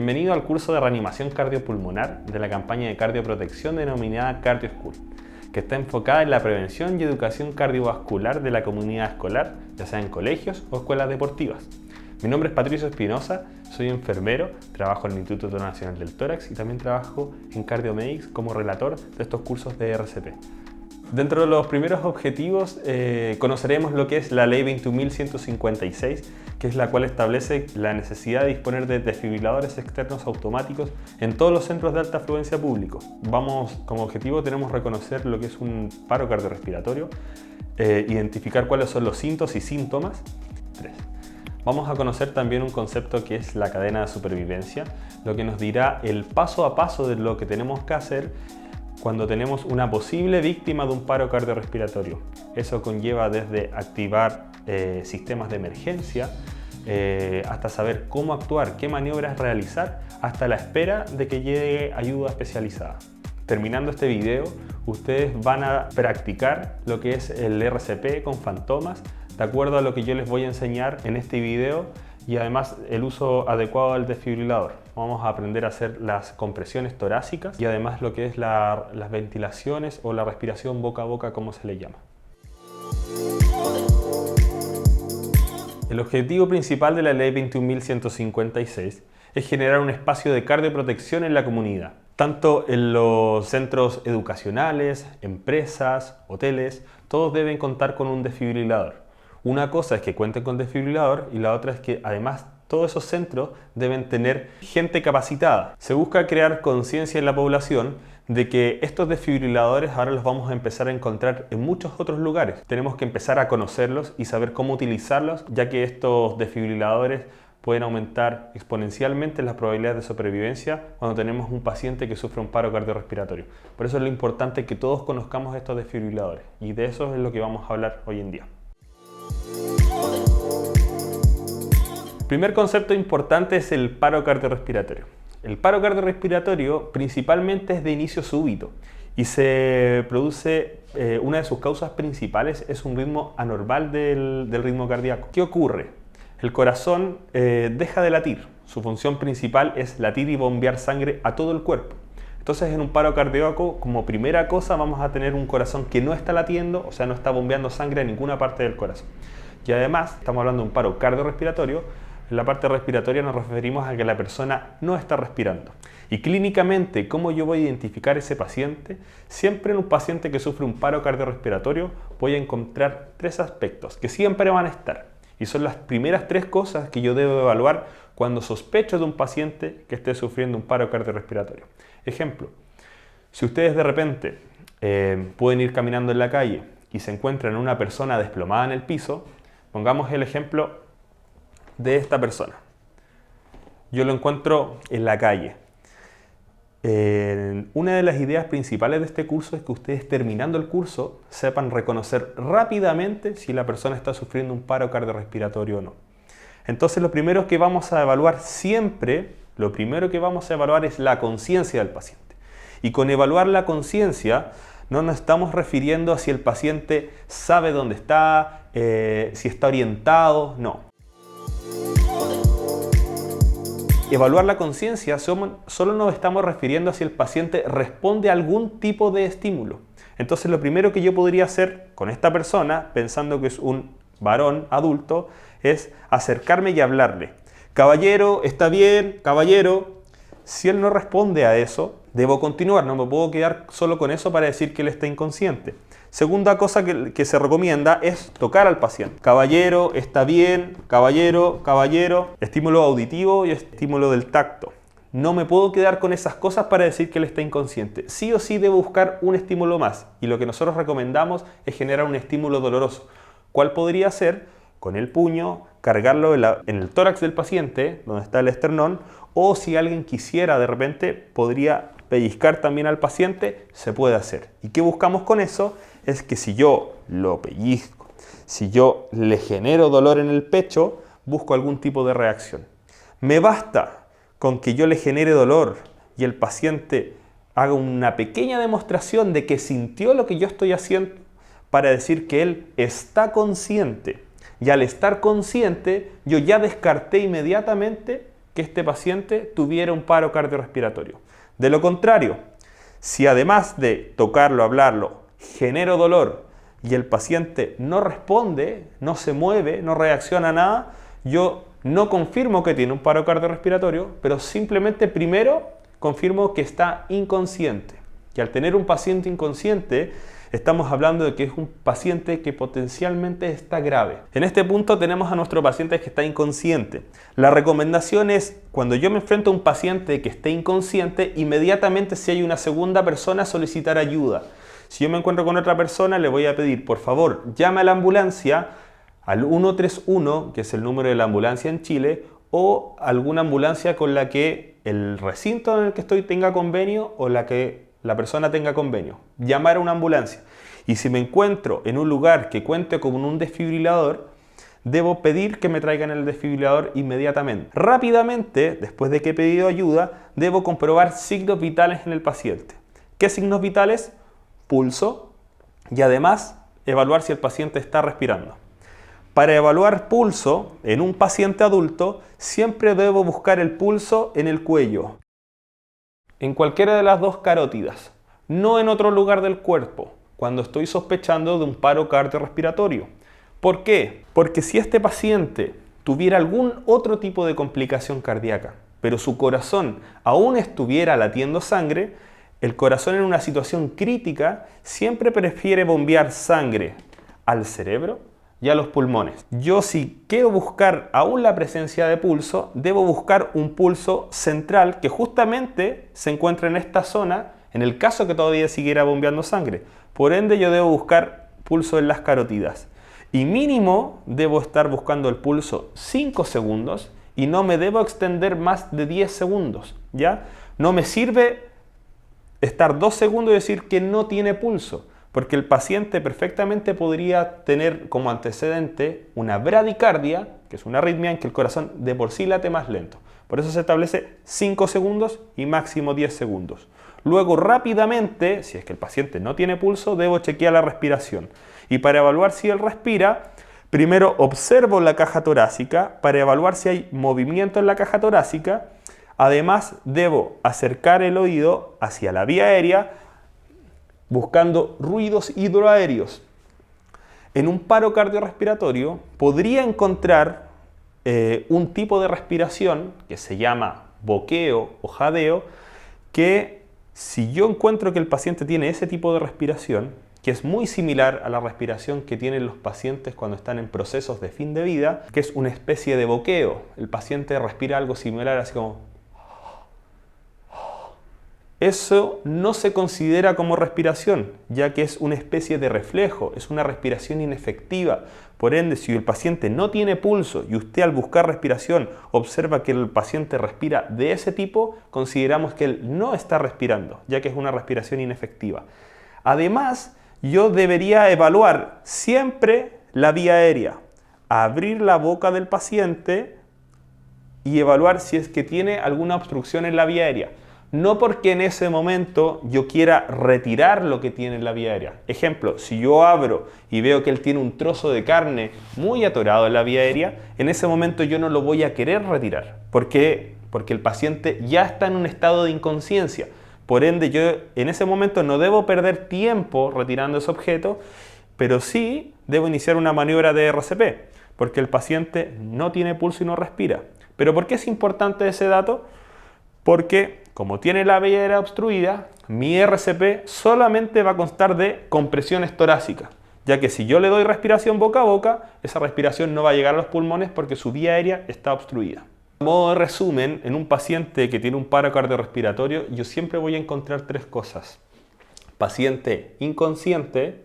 Bienvenido al curso de reanimación cardiopulmonar de la campaña de cardioprotección denominada Cardio School, que está enfocada en la prevención y educación cardiovascular de la comunidad escolar, ya sea en colegios o escuelas deportivas. Mi nombre es Patricio Espinosa, soy enfermero, trabajo en el Instituto Nacional del Tórax y también trabajo en CardioMedics como relator de estos cursos de RCP. Dentro de los primeros objetivos conoceremos lo que es la Ley 21.156, que es la cual establece la necesidad de disponer de desfibriladores externos automáticos en todos los centros de alta afluencia públicos. Como objetivo tenemos reconocer lo que es un paro cardiorrespiratorio, identificar cuáles son los síntomas y síntomas. 3. Vamos a conocer también un concepto que es la cadena de supervivencia, lo que nos dirá el paso a paso de lo que tenemos que hacer cuando tenemos una posible víctima de un paro cardiorrespiratorio. Eso conlleva desde activar sistemas de emergencia, hasta saber cómo actuar, qué maniobras realizar, hasta la espera de que llegue ayuda especializada. Terminando este video, ustedes van a practicar lo que es el RCP con fantomas, de acuerdo a lo que yo les voy a enseñar en este video, y además el uso adecuado del desfibrilador. Vamos a aprender a hacer las compresiones torácicas y además lo que es las ventilaciones o la respiración boca a boca, como se le llama. El objetivo principal de la Ley 21.156 es generar un espacio de cardioprotección en la comunidad, tanto en los centros educacionales, empresas, hoteles, todos deben contar con un desfibrilador. Una cosa es que cuenten con desfibrilador y la otra es que además todos esos centros deben tener gente capacitada. Se busca crear conciencia en la población de que estos desfibriladores ahora los vamos a empezar a encontrar en muchos otros lugares. Tenemos que empezar a conocerlos y saber cómo utilizarlos, ya que estos desfibriladores pueden aumentar exponencialmente las probabilidades de supervivencia cuando tenemos un paciente que sufre un paro cardiorrespiratorio. Por eso es lo importante que todos conozcamos estos desfibriladores y de eso es lo que vamos a hablar hoy en día. El primer concepto importante es el paro cardiorrespiratorio. El paro cardiorrespiratorio principalmente es de inicio súbito y se produce, una de sus causas principales es un ritmo anormal del ritmo cardíaco. ¿Qué ocurre? El corazón deja de latir. Su función principal es latir y bombear sangre a todo el cuerpo. Entonces en un paro cardíaco, como primera cosa, vamos a tener un corazón que no está latiendo, o sea, no está bombeando sangre a ninguna parte del corazón. Y además, estamos hablando de un paro cardiorrespiratorio. En la parte respiratoria nos referimos a que la persona no está respirando. Y clínicamente, ¿cómo yo voy a identificar ese paciente? Siempre en un paciente que sufre un paro cardiorrespiratorio voy a encontrar tres aspectos que siempre van a estar. Y son las primeras tres cosas que yo debo evaluar cuando sospecho de un paciente que esté sufriendo un paro cardiorrespiratorio. Ejemplo, si ustedes de repente pueden ir caminando en la calle y se encuentran una persona desplomada en el piso, pongamos el ejemplo de esta persona. Yo lo encuentro en la calle. Una de las ideas principales de este curso es que ustedes, terminando el curso, sepan reconocer rápidamente si la persona está sufriendo un paro cardiorrespiratorio o no. Entonces lo primero que vamos a evaluar siempre, es la conciencia del paciente. Y con evaluar la conciencia no nos estamos refiriendo a si el paciente sabe dónde está, si está orientado, no. Evaluar la conciencia solo nos estamos refiriendo a si el paciente responde a algún tipo de estímulo. Entonces lo primero que yo podría hacer con esta persona, pensando que es un varón adulto, es acercarme y hablarle. Caballero, ¿está bien? Caballero. Si él no responde a eso, debo continuar, no me puedo quedar solo con eso para decir que él está inconsciente. Segunda cosa que se recomienda es tocar al paciente. Caballero, ¿está bien? Caballero, caballero. Estímulo auditivo y estímulo del tacto. No me puedo quedar con esas cosas para decir que él está inconsciente. Sí o sí debo buscar un estímulo más. Y lo que nosotros recomendamos es generar un estímulo doloroso. ¿Cuál podría ser? Con el puño, cargarlo en el tórax del paciente, donde está el esternón, o si alguien quisiera de repente, podría pellizcar también al paciente, se puede hacer. ¿Y qué buscamos con eso? Es que si yo lo pellizco, si yo le genero dolor en el pecho, busco algún tipo de reacción. Me basta con que yo le genere dolor y el paciente haga una pequeña demostración de que sintió lo que yo estoy haciendo para decir que él está consciente. Y al estar consciente, yo ya descarté inmediatamente que este paciente tuviera un paro cardiorrespiratorio. De lo contrario, si además de tocarlo, hablarlo, genero dolor y el paciente no responde, no se mueve, no reacciona a nada, yo no confirmo que tiene un paro cardiorrespiratorio, pero simplemente primero confirmo que está inconsciente. Y al tener un paciente inconsciente, estamos hablando de que es un paciente que potencialmente está grave. En este punto tenemos a nuestro paciente que está inconsciente. La recomendación es, cuando yo me enfrento a un paciente que esté inconsciente, inmediatamente si hay una segunda persona solicitar ayuda. Si yo me encuentro con otra persona, le voy a pedir, por favor, llame a la ambulancia al 131, que es el número de la ambulancia en Chile, o alguna ambulancia con la que el recinto en el que estoy tenga convenio o la que la persona tenga convenio. Llamar a una ambulancia. Y si me encuentro en un lugar que cuente con un desfibrilador, debo pedir que me traigan el desfibrilador inmediatamente. Rápidamente, después de que he pedido ayuda, debo comprobar signos vitales en el paciente. ¿Qué signos vitales? Pulso y además evaluar si el paciente está respirando. Para evaluar pulso en un paciente adulto, siempre debo buscar el pulso en el cuello, en cualquiera de las dos carótidas, no en otro lugar del cuerpo, cuando estoy sospechando de un paro cardiorrespiratorio. ¿Por qué? Porque si este paciente tuviera algún otro tipo de complicación cardíaca, pero su corazón aún estuviera latiendo sangre, el corazón en una situación crítica siempre prefiere bombear sangre al cerebro y a los pulmones. Yo, si quiero buscar aún la presencia de pulso, debo buscar un pulso central que justamente se encuentra en esta zona, en el caso que todavía siguiera bombeando sangre. Por ende, yo debo buscar pulso en las carótidas. Y mínimo debo estar buscando el pulso 5 segundos y no me debo extender más de 10 segundos, ¿ya? No me sirve estar 2 segundos y decir que no tiene pulso, porque el paciente perfectamente podría tener como antecedente una bradicardia, que es una arritmia en que el corazón de por sí late más lento. Por eso se establece 5 segundos y máximo 10 segundos. Luego rápidamente, si es que el paciente no tiene pulso, debo chequear la respiración. Y para evaluar si él respira, primero observo la caja torácica para evaluar si hay movimiento en la caja torácica. Además, debo acercar el oído hacia la vía aérea buscando ruidos hidroaéreos. En un paro cardiorrespiratorio podría encontrar un tipo de respiración que se llama boqueo o jadeo, que si yo encuentro que el paciente tiene ese tipo de respiración, que es muy similar a la respiración que tienen los pacientes cuando están en procesos de fin de vida, que es una especie de boqueo. El paciente respira algo similar, así como... Eso no se considera como respiración, ya que es una especie de reflejo, es una respiración inefectiva. Por ende, si el paciente no tiene pulso y usted al buscar respiración observa que el paciente respira de ese tipo, consideramos que él no está respirando, ya que es una respiración inefectiva. Además, yo debería evaluar siempre la vía aérea, abrir la boca del paciente y evaluar si es que tiene alguna obstrucción en la vía aérea. No porque en ese momento yo quiera retirar lo que tiene en la vía aérea. Ejemplo, si yo abro y veo que él tiene un trozo de carne muy atorado en la vía aérea, en ese momento yo no lo voy a querer retirar. ¿Por qué? Porque el paciente ya está en un estado de inconsciencia. Por ende, yo en ese momento no debo perder tiempo retirando ese objeto, pero sí debo iniciar una maniobra de RCP, porque el paciente no tiene pulso y no respira. ¿Pero por qué es importante ese dato? Porque como tiene la vía aérea obstruida, mi RCP solamente va a constar de compresiones torácicas, ya que si yo le doy respiración boca a boca, esa respiración no va a llegar a los pulmones porque su vía aérea está obstruida. A modo de resumen, en un paciente que tiene un paro cardiorrespiratorio, yo siempre voy a encontrar 3 cosas. Paciente inconsciente,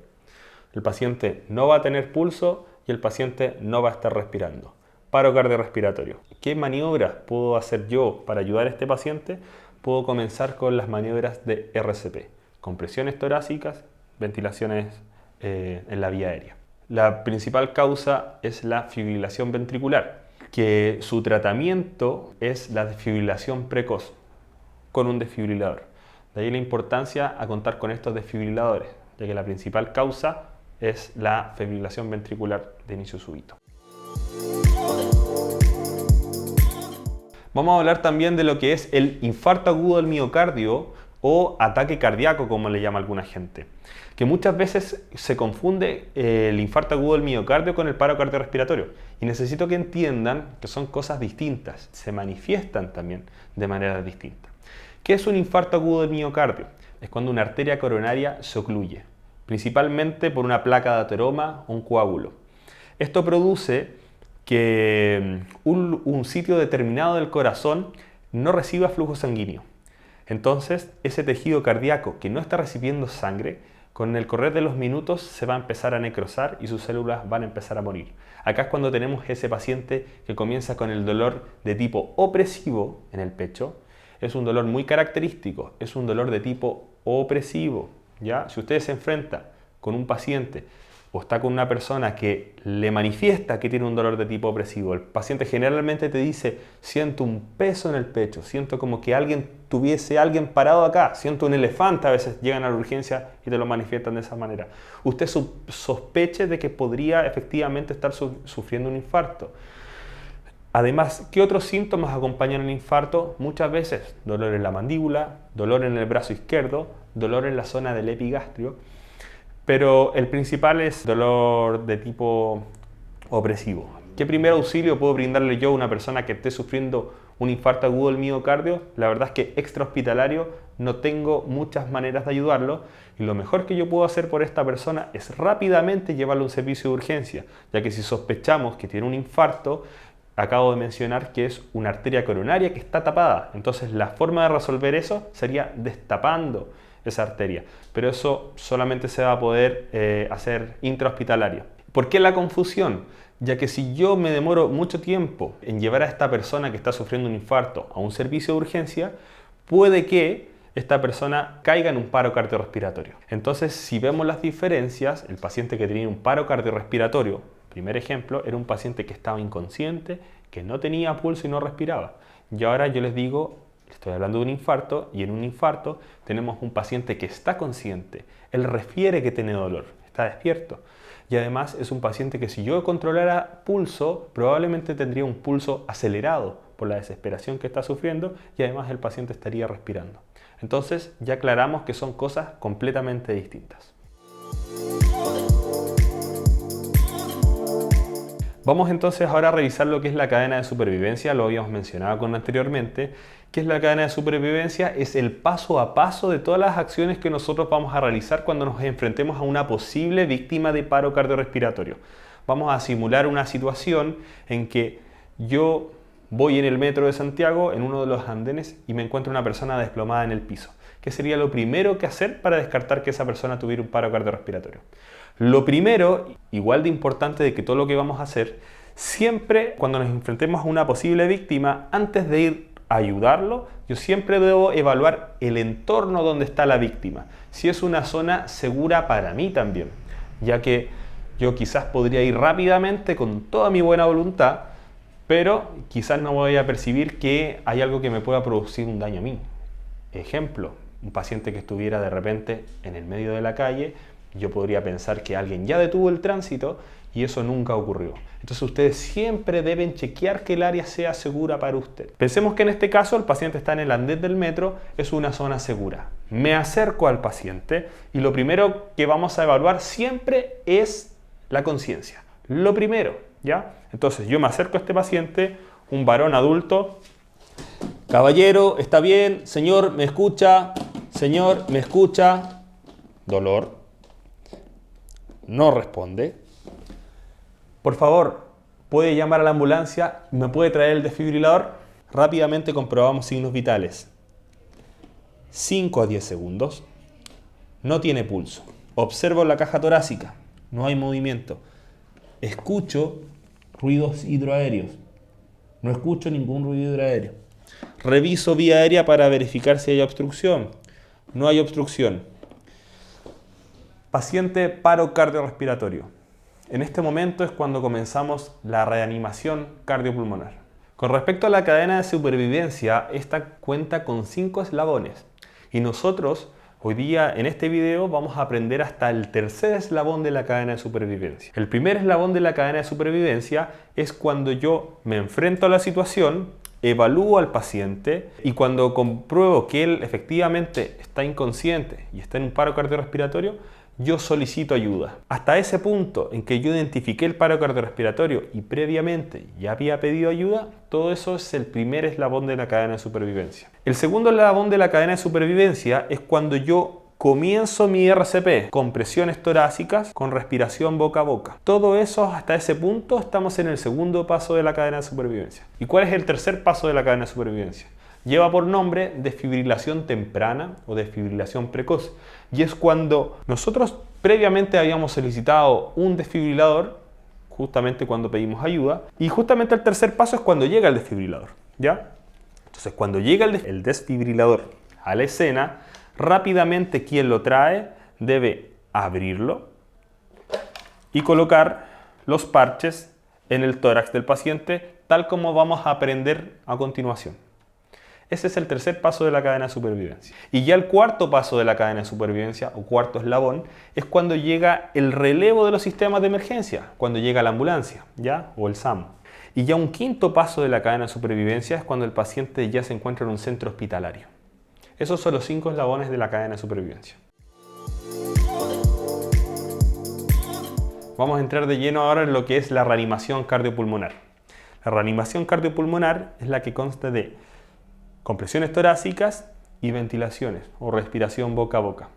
el paciente no va a tener pulso y el paciente no va a estar respirando. Paro cardiorrespiratorio. ¿Qué maniobras puedo hacer yo para ayudar a este paciente? Puedo comenzar con las maniobras de RCP, compresiones torácicas, ventilaciones en la vía aérea. La principal causa es la fibrilación ventricular, que su tratamiento es la desfibrilación precoz con un desfibrilador. De ahí la importancia a contar con estos desfibriladores, ya que la principal causa es la fibrilación ventricular de inicio súbito. Vamos a hablar también de lo que es el infarto agudo del miocardio o ataque cardíaco, como le llama alguna gente. Que muchas veces se confunde el infarto agudo del miocardio con el paro cardiorrespiratorio. Y necesito que entiendan que son cosas distintas, se manifiestan también de manera distinta. ¿Qué es un infarto agudo del miocardio? Es cuando una arteria coronaria se ocluye, principalmente por una placa de ateroma o un coágulo. Esto produce que un sitio determinado del corazón no reciba flujo sanguíneo. Entonces, ese tejido cardíaco que no está recibiendo sangre, con el correr de los minutos se va a empezar a necrosar y sus células van a empezar a morir. Acá es cuando tenemos ese paciente que comienza con el dolor de tipo opresivo en el pecho. Es un dolor muy característico, es un dolor de tipo opresivo, ¿ya? Si usted se enfrenta con un paciente o está con una persona que le manifiesta que tiene un dolor de tipo opresivo, el paciente generalmente te dice: siento un peso en el pecho, siento como que tuviese alguien parado acá, siento un elefante. A veces llegan a la urgencia y te lo manifiestan de esa manera. Usted sospeche de que podría efectivamente estar sufriendo un infarto. Además, ¿qué otros síntomas acompañan el infarto? Muchas veces dolor en la mandíbula, dolor en el brazo izquierdo, dolor en la zona del epigastrio. Pero el principal es dolor de tipo opresivo. ¿Qué primer auxilio puedo brindarle yo a una persona que esté sufriendo un infarto agudo del miocardio? La verdad es que extrahospitalario no tengo muchas maneras de ayudarlo, y lo mejor que yo puedo hacer por esta persona es rápidamente llevarlo a un servicio de urgencia, ya que si sospechamos que tiene un infarto, acabo de mencionar que es una arteria coronaria que está tapada. Entonces la forma de resolver eso sería destapando esa arteria, pero eso solamente se va a poder hacer intrahospitalario. ¿Por qué la confusión? Ya que si yo me demoro mucho tiempo en llevar a esta persona que está sufriendo un infarto a un servicio de urgencia, puede que esta persona caiga en un paro cardiorrespiratorio. Entonces, si vemos las diferencias, el paciente que tenía un paro cardiorrespiratorio, primer ejemplo, era un paciente que estaba inconsciente, que no tenía pulso y no respiraba. Y ahora yo les digo, estoy hablando de un infarto, y en un infarto tenemos un paciente que está consciente, él refiere que tiene dolor, está despierto. Y además es un paciente que si yo controlara pulso, probablemente tendría un pulso acelerado por la desesperación que está sufriendo, y además el paciente estaría respirando. Entonces ya aclaramos que son cosas completamente distintas. Vamos entonces ahora a revisar lo que es la cadena de supervivencia. Lo habíamos mencionado anteriormente. ¿Qué es la cadena de supervivencia? Es el paso a paso de todas las acciones que nosotros vamos a realizar cuando nos enfrentemos a una posible víctima de paro cardiorrespiratorio. Vamos a simular una situación en que yo voy en el metro de Santiago, en uno de los andenes, y me encuentro una persona desplomada en el piso. ¿Qué sería lo primero que hacer para descartar que esa persona tuviera un paro cardiorrespiratorio? Lo primero, igual de importante de que todo lo que vamos a hacer, siempre cuando nos enfrentemos a una posible víctima, antes de ir a ayudarlo, yo siempre debo evaluar el entorno donde está la víctima. Si es una zona segura para mí también, ya que yo quizás podría ir rápidamente con toda mi buena voluntad, pero quizás no voy a percibir que hay algo que me pueda producir un daño a mí. Ejemplo, un paciente que estuviera de repente en el medio de la calle, yo podría pensar que alguien ya detuvo el tránsito y eso nunca ocurrió. Entonces ustedes siempre deben chequear que el área sea segura para usted. Pensemos que en este caso el paciente está en el andén del metro, es una zona segura. Me acerco al paciente y lo primero que vamos a evaluar siempre es la conciencia. Lo primero, ¿ya? Entonces yo me acerco a este paciente, un varón adulto. Caballero, ¿está bien? Señor, ¿me escucha? Señor, ¿me escucha? Dolor. No responde. Por favor, ¿puede llamar a la ambulancia? ¿Me puede traer el desfibrilador? Rápidamente comprobamos signos vitales. 5 a 10 segundos. No tiene pulso. Observo la caja torácica. No hay movimiento. Escucho ruidos hidroaéreos. No escucho ningún ruido hidroaéreo. Reviso vía aérea para verificar si hay obstrucción. No hay obstrucción. Paciente paro cardiorrespiratorio. En este momento es cuando comenzamos la reanimación cardiopulmonar. Con respecto a la cadena de supervivencia, esta cuenta con 5 eslabones. Y nosotros, hoy día en este video, vamos a aprender hasta el tercer eslabón de la cadena de supervivencia. El primer eslabón de la cadena de supervivencia es cuando yo me enfrento a la situación, evalúo al paciente y cuando compruebo que él efectivamente está inconsciente y está en un paro cardiorrespiratorio, yo solicito ayuda. Hasta ese punto en que yo identifiqué el paro cardiorrespiratorio y previamente ya había pedido ayuda, todo eso es el primer eslabón de la cadena de supervivencia. El segundo eslabón de la cadena de supervivencia es cuando yo comienzo mi RCP con presiones torácicas, con respiración boca a boca. Todo eso hasta ese punto estamos en el segundo paso de la cadena de supervivencia. ¿Y cuál es el tercer paso de la cadena de supervivencia? Lleva por nombre desfibrilación temprana o desfibrilación precoz. Y es cuando nosotros previamente habíamos solicitado un desfibrilador, justamente cuando pedimos ayuda, y justamente el tercer paso es cuando llega el desfibrilador, ¿ya? Entonces, cuando llega el desfibrilador a la escena, rápidamente quien lo trae debe abrirlo y colocar los parches en el tórax del paciente, tal como vamos a aprender a continuación. Ese es el tercer paso de la cadena de supervivencia. Y ya el cuarto paso de la cadena de supervivencia, o cuarto eslabón, es cuando llega el relevo de los sistemas de emergencia, cuando llega la ambulancia, ¿ya? O el SAM. Y ya un quinto paso de la cadena de supervivencia es cuando el paciente ya se encuentra en un centro hospitalario. Esos son los 5 eslabones de la cadena de supervivencia. Vamos a entrar de lleno ahora en lo que es la reanimación cardiopulmonar. La reanimación cardiopulmonar es la que consta de compresiones torácicas y ventilaciones o respiración boca a boca.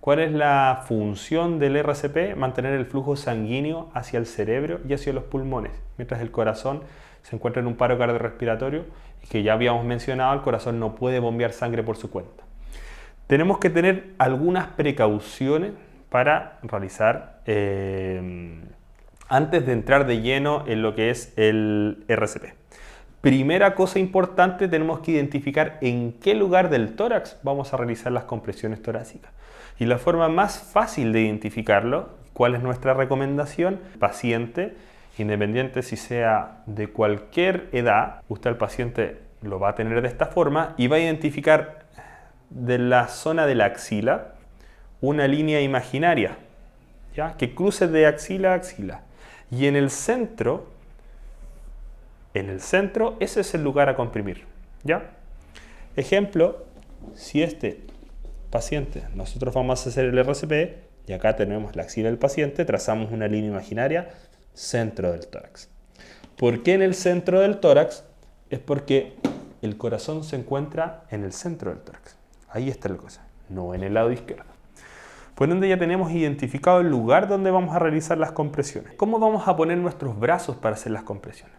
¿Cuál es la función del RCP? Mantener el flujo sanguíneo hacia el cerebro y hacia los pulmones, mientras el corazón se encuentra en un paro cardiorrespiratorio y que ya habíamos mencionado, el corazón no puede bombear sangre por su cuenta. Tenemos que tener algunas precauciones para realizar antes de entrar de lleno en lo que es el RCP. Primera cosa importante, tenemos que identificar en qué lugar del tórax vamos a realizar las compresiones torácicas. Y la forma más fácil de identificarlo, ¿cuál es nuestra recomendación? Paciente, independiente si sea de cualquier edad, usted al paciente lo va a tener de esta forma y va a identificar de la zona de la axila una línea imaginaria, ¿ya? Que cruce de axila a axila. Y en el centro, ese es el lugar a comprimir, ¿ya? Ejemplo, si este paciente, nosotros vamos a hacer el RCP y acá tenemos la axila del paciente, trazamos una línea imaginaria, centro del tórax. ¿Por qué en el centro del tórax? Es porque el corazón se encuentra en el centro del tórax. Ahí está la cosa, no en el lado izquierdo. Por ende ya tenemos identificado el lugar donde vamos a realizar las compresiones. ¿Cómo vamos a poner nuestros brazos para hacer las compresiones?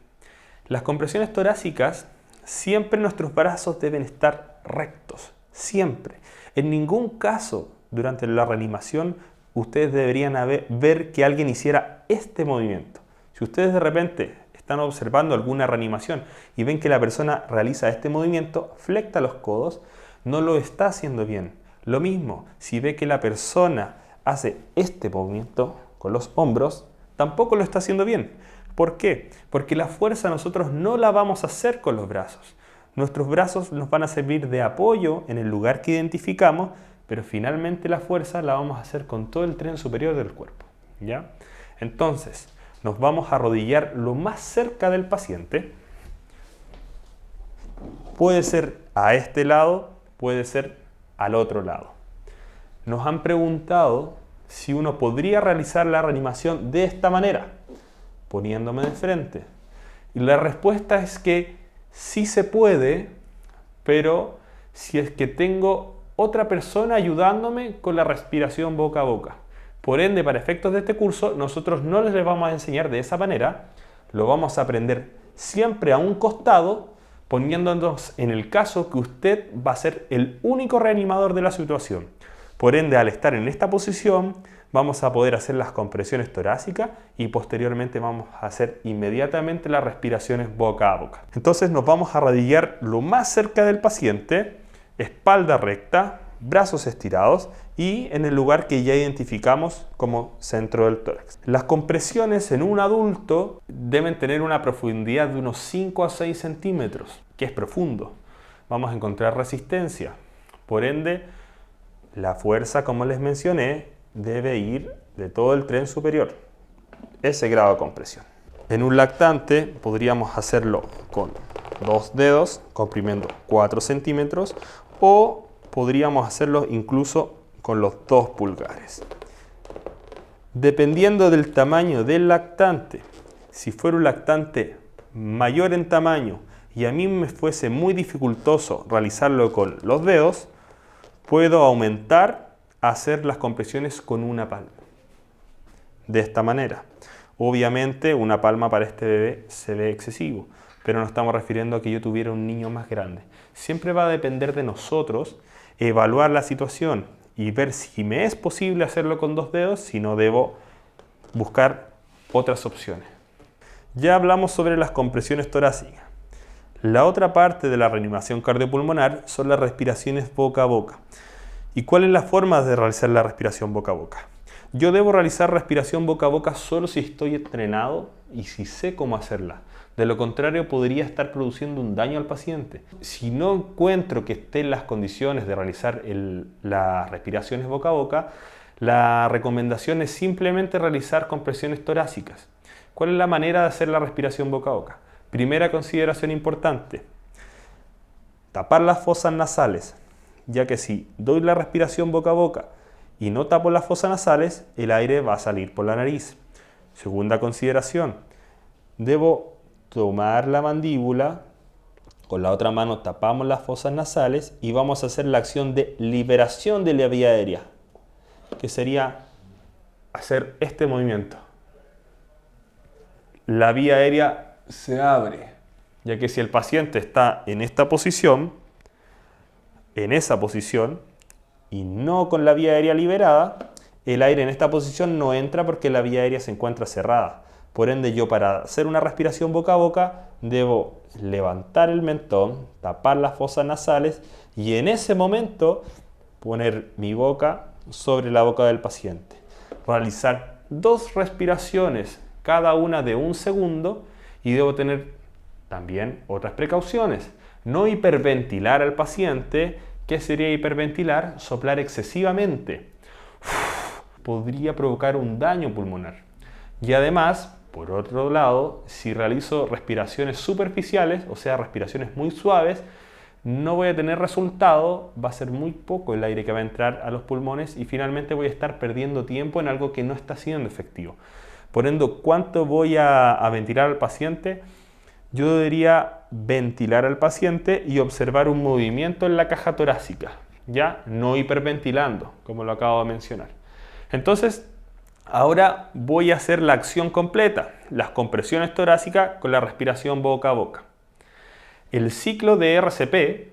Las compresiones torácicas, siempre nuestros brazos deben estar rectos, siempre. En ningún caso, durante la reanimación, ustedes deberían ver que alguien hiciera este movimiento. Si ustedes de repente están observando alguna reanimación y ven que la persona realiza este movimiento, flecta los codos, no lo está haciendo bien. Lo mismo, si ve que la persona hace este movimiento con los hombros, tampoco lo está haciendo bien. ¿Por qué? Porque la fuerza nosotros no la vamos a hacer con los brazos. Nuestros brazos nos van a servir de apoyo en el lugar que identificamos, pero finalmente la fuerza la vamos a hacer con todo el tren superior del cuerpo, ¿ya? Entonces, nos vamos a arrodillar lo más cerca del paciente. Puede ser a este lado, puede ser al otro lado. Nos han preguntado si uno podría realizar la reanimación de esta manera, poniéndome de frente. Y la respuesta es que sí se puede, pero si es que tengo otra persona ayudándome con la respiración boca a boca. Por ende, para efectos de este curso, nosotros no les vamos a enseñar de esa manera, lo vamos a aprender siempre a un costado, poniéndonos en el caso que usted va a ser el único reanimador de la situación. Por ende, al estar en esta posición, vamos a poder hacer las compresiones torácicas y posteriormente vamos a hacer inmediatamente las respiraciones boca a boca. Entonces nos vamos a arrodillar lo más cerca del paciente, espalda recta, brazos estirados y en el lugar que ya identificamos como centro del tórax. Las compresiones en un adulto deben tener una profundidad de unos 5 a 6 centímetros, que es profundo. Vamos a encontrar resistencia. Por ende, la fuerza, como les mencioné, debe ir de todo el tren superior, ese grado de compresión. En un lactante podríamos hacerlo con 2 dedos comprimiendo 4 centímetros o podríamos hacerlo incluso con los 2 pulgares. Dependiendo del tamaño del lactante, si fuera un lactante mayor en tamaño y a mí me fuese muy dificultoso realizarlo con los dedos, puedo aumentar a hacer las compresiones con una palma. De esta manera. Obviamente una palma para este bebé se ve excesivo, pero no estamos refiriendo a que yo tuviera un niño más grande. Siempre va a depender de nosotros evaluar la situación y ver si me es posible hacerlo con 2 dedos, si no debo buscar otras opciones. Ya hablamos sobre las compresiones torácicas. La otra parte de la reanimación cardiopulmonar son las respiraciones boca a boca. ¿Y cuál es la forma de realizar la respiración boca a boca? Yo debo realizar respiración boca a boca solo si estoy entrenado y si sé cómo hacerla. De lo contrario, podría estar produciendo un daño al paciente. Si no encuentro que esté en las condiciones de realizar las respiraciones boca a boca, la recomendación es simplemente realizar compresiones torácicas. ¿Cuál es la manera de hacer la respiración boca a boca? Primera consideración importante, tapar las fosas nasales, ya que si doy la respiración boca a boca y no tapo las fosas nasales, el aire va a salir por la nariz. Segunda consideración, debo tomar la mandíbula, con la otra mano tapamos las fosas nasales y vamos a hacer la acción de liberación de la vía aérea, que sería hacer este movimiento. La vía aérea se abre, ya que si el paciente está en esta posición, en esa posición, y no con la vía aérea liberada, el aire en esta posición no entra porque la vía aérea se encuentra cerrada. Por ende, yo para hacer una respiración boca a boca debo levantar el mentón, tapar las fosas nasales y en ese momento poner mi boca sobre la boca del paciente. Realizar 2 respiraciones, cada una de 1 segundo, y debo tener también otras precauciones. No hiperventilar al paciente. ¿Qué sería hiperventilar? Soplar excesivamente. Podría provocar un daño pulmonar. Y además, por otro lado, si realizo respiraciones superficiales, o sea, respiraciones muy suaves, no voy a tener resultado, va a ser muy poco el aire que va a entrar a los pulmones y finalmente voy a estar perdiendo tiempo en algo que no está siendo efectivo. Por ende, ¿cuánto voy a ventilar al paciente? Yo debería ventilar al paciente y observar un movimiento en la caja torácica, ya no hiperventilando, como lo acabo de mencionar. Entonces, ahora voy a hacer la acción completa, las compresiones torácicas con la respiración boca a boca. El ciclo de RCP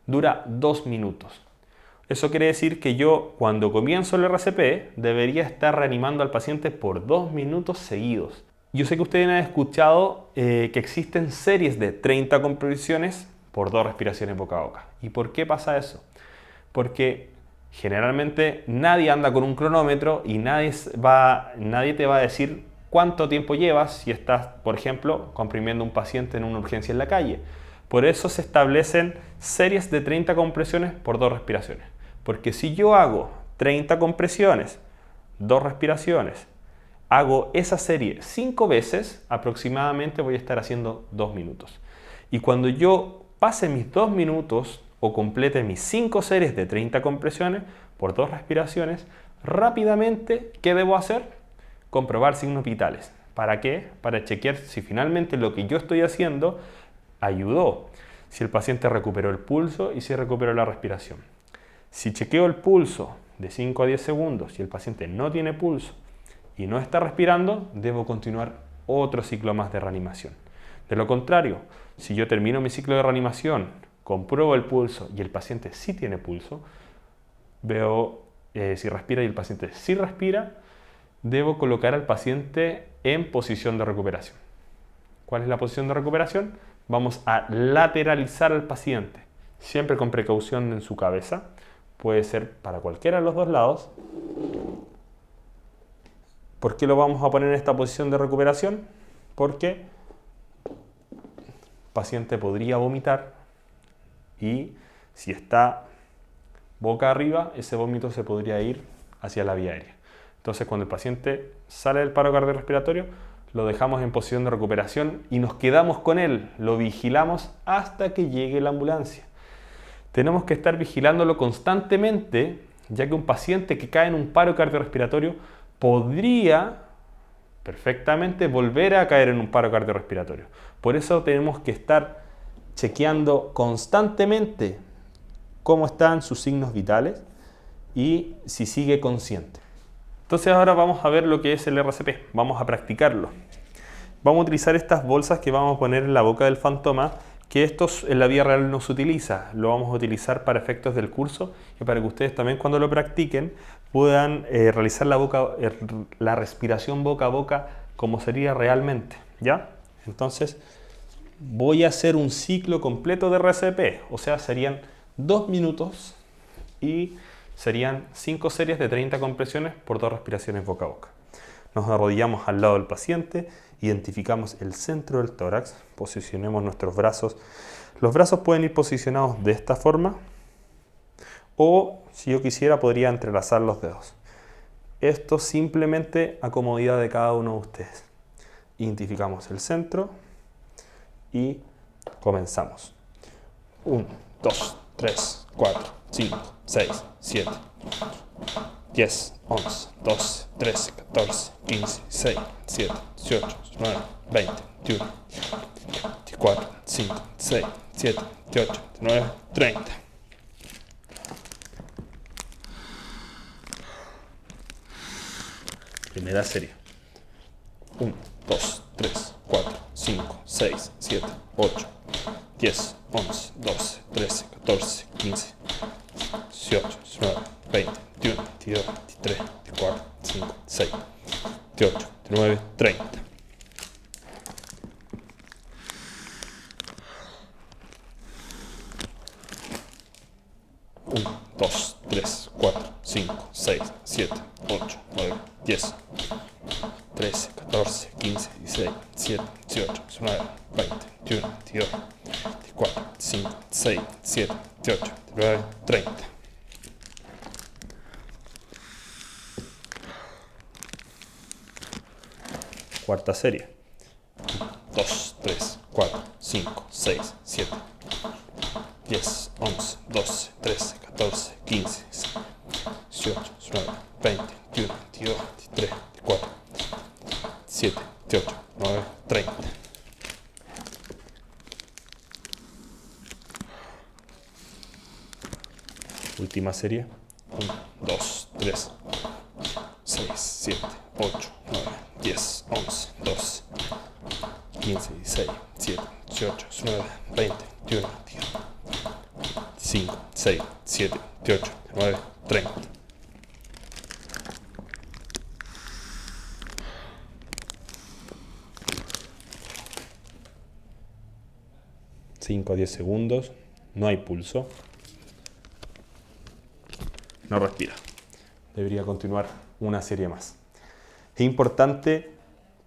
dura 2 minutos. Eso quiere decir que yo, cuando comienzo el RCP, debería estar reanimando al paciente por 2 minutos seguidos. Yo sé que ustedes han escuchado que existen series de 30 compresiones por 2 respiraciones boca a boca. ¿Y por qué pasa eso? Porque generalmente nadie anda con un cronómetro y nadie te va a decir cuánto tiempo llevas si estás, por ejemplo, comprimiendo a un paciente en una urgencia en la calle. Por eso se establecen series de 30 compresiones por 2 respiraciones. Porque si yo hago 30 compresiones, 2 respiraciones, hago esa serie 5 veces, aproximadamente voy a estar haciendo 2 minutos. Y cuando yo pase mis 2 minutos o complete mis 5 series de 30 compresiones por 2 respiraciones, rápidamente, ¿qué debo hacer? Comprobar signos vitales. ¿Para qué? Para chequear si finalmente lo que yo estoy haciendo ayudó. Si el paciente recuperó el pulso y si recuperó la respiración. Si chequeo el pulso de 5 a 10 segundos y el paciente no tiene pulso y no está respirando, debo continuar otro ciclo más de reanimación. De lo contrario, si yo termino mi ciclo de reanimación, compruebo el pulso y el paciente sí tiene pulso, veo si respira y el paciente sí respira, debo colocar al paciente en posición de recuperación. ¿Cuál es la posición de recuperación? Vamos a lateralizar al paciente, siempre con precaución en su cabeza. Puede ser para cualquiera de los 2 lados. ¿Por qué lo vamos a poner en esta posición de recuperación? Porque el paciente podría vomitar y si está boca arriba, ese vómito se podría ir hacia la vía aérea. Entonces, cuando el paciente sale del paro cardiorrespiratorio, lo dejamos en posición de recuperación y nos quedamos con él, lo vigilamos hasta que llegue la ambulancia. Tenemos que estar vigilándolo constantemente, ya que un paciente que cae en un paro cardiorrespiratorio podría perfectamente volver a caer en un paro cardiorrespiratorio. Por eso tenemos que estar chequeando constantemente cómo están sus signos vitales y si sigue consciente. Entonces ahora vamos a ver lo que es el RCP, vamos a practicarlo. Vamos a utilizar estas bolsas que vamos a poner en la boca del fantoma, que estos en la vida real no se utiliza, lo vamos a utilizar para efectos del curso y para que ustedes también cuando lo practiquen puedan realizar la respiración boca a boca como sería realmente, ¿ya? Entonces voy a hacer un ciclo completo de RCP, o sea serían 2 minutos y serían 5 series de 30 compresiones por 2 respiraciones boca a boca. Nos arrodillamos al lado del paciente, identificamos el centro del tórax, posicionemos nuestros brazos. Los brazos pueden ir posicionados de esta forma o, si yo quisiera, podría entrelazar los dedos. Esto simplemente a comodidad de cada uno de ustedes. Identificamos el centro y comenzamos. 1, 2, 3, 4, 5, 6, 7, 10, 11, 12, 13, 14, 15, 16, 17, 18, 19, 20, 21, 24, 5, 6, 7, 28, 29, 30. Primera serie. 1, 2, 3, 4, 5, 6, 7, 8, 10, 11, 12, 13, 14, 15, 18, 19, 20, 21, 22, 23, 24, 25, 6, 28, 29, 30. Uno, 2, 3, 4, 5, 6, 7, 8, 9, 10, 13, 14, 15, 16, 17, 18, 19, 20, 21, 22, 24, 25, 6, 7, 18, 19, 30. Cuarta serie. 2, 3, 4, 5, 6, 7, 10, 11, 12, 13, 14, 15, 18, 19, 20, 21, 22, 23, 24, 7, 28, 9, 30. Última serie. 1, 2, 3, 6, 7, 8, 9, 10, 11, 12, 15, 16, 17, 18, 19, 20, 21, 22, 5, 6, 7, 18, 9, 30. Cinco a 10 segundos, no hay pulso, no respira. Debería continuar una serie más. Es importante,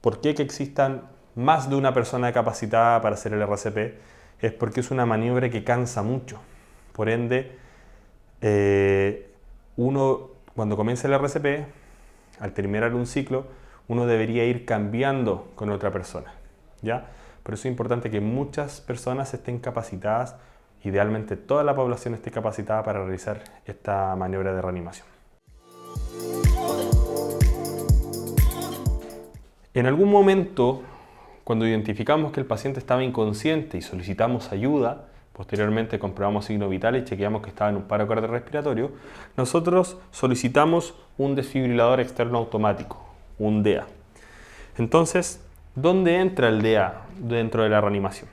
¿por qué que existan más de una persona capacitada para hacer el RCP? Es porque es una maniobra que cansa mucho. Por ende, uno cuando comienza el RCP, al terminar un ciclo, uno debería ir cambiando con otra persona, ¿ya? Por eso es importante que muchas personas estén capacitadas, idealmente toda la población esté capacitada para realizar esta maniobra de reanimación. En algún momento, cuando identificamos que el paciente estaba inconsciente y solicitamos ayuda, posteriormente comprobamos signos vitales y chequeamos que estaba en un paro cardiorrespiratorio, nosotros solicitamos un desfibrilador externo automático, un DEA. Entonces, ¿dónde entra el DEA dentro de la reanimación?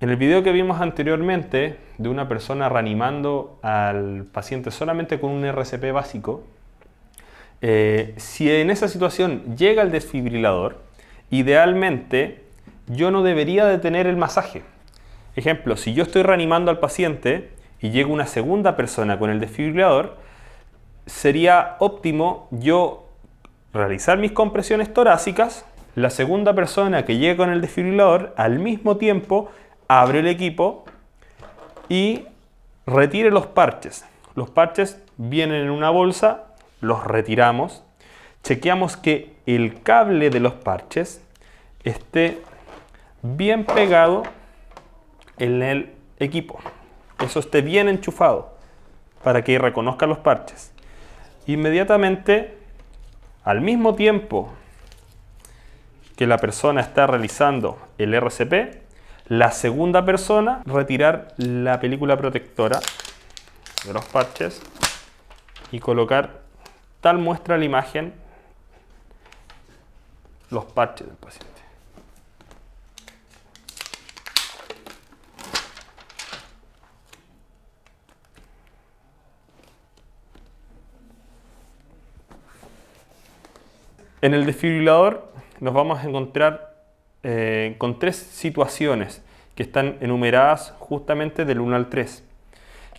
En el video que vimos anteriormente de una persona reanimando al paciente solamente con un RCP básico, si en esa situación llega el desfibrilador, idealmente yo no debería detener el masaje. Ejemplo, si yo estoy reanimando al paciente y llega una segunda persona con el desfibrilador, sería óptimo yo realizar mis compresiones torácicas, la segunda persona que llegue con el desfibrilador al mismo tiempo abre el equipo y retire los parches. Los parches vienen en una bolsa, los retiramos, chequeamos que el cable de los parches esté bien pegado en el equipo. Eso esté bien enchufado para que reconozca los parches. Inmediatamente, al mismo tiempo que la persona está realizando el RCP, la segunda persona retirar la película protectora de los parches y colocar tal muestra la imagen los parches del paciente. En el desfibrilador nos vamos a encontrar con 3 situaciones que están enumeradas justamente del 1 al 3.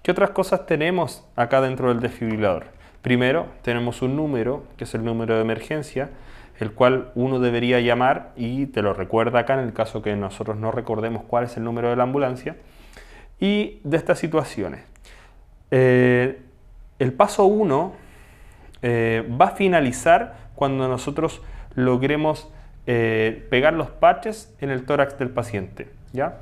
¿Qué otras cosas tenemos acá dentro del desfibrilador? Primero, tenemos un número, que es el número de emergencia, el cual uno debería llamar y te lo recuerda acá en el caso que nosotros no recordemos cuál es el número de la ambulancia. Y de estas situaciones, el paso 1 va a finalizar cuando nosotros logremos pegar los parches en el tórax del paciente, ¿ya?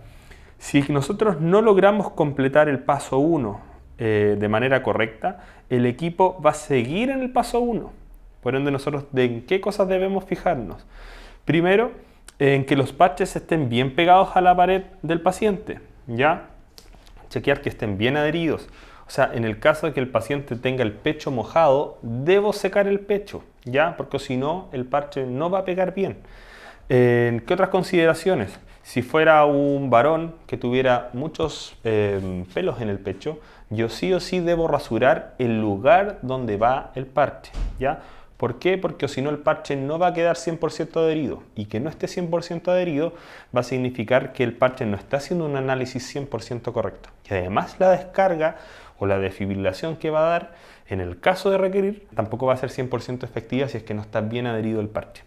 Si nosotros no logramos completar el paso 1 de manera correcta, el equipo va a seguir en el paso 1. Por ende, nosotros ¿en qué cosas debemos fijarnos? Primero, en que los parches estén bien pegados a la pared del paciente, ¿ya? Chequear que estén bien adheridos. O sea, en el caso de que el paciente tenga el pecho mojado, debo secar el pecho, ¿ya? Porque si no, el parche no va a pegar bien. ¿Qué otras consideraciones? Si fuera un varón que tuviera muchos pelos en el pecho, yo sí o sí debo rasurar el lugar donde va el parche, ¿ya? ¿Por qué? Porque si no el parche no va a quedar 100% adherido, y que no esté 100% adherido va a significar que el parche no está haciendo un análisis 100% correcto. Y además la descarga o la desfibrilación que va a dar, en el caso de requerir, tampoco va a ser 100% efectiva si es que no está bien adherido el parche.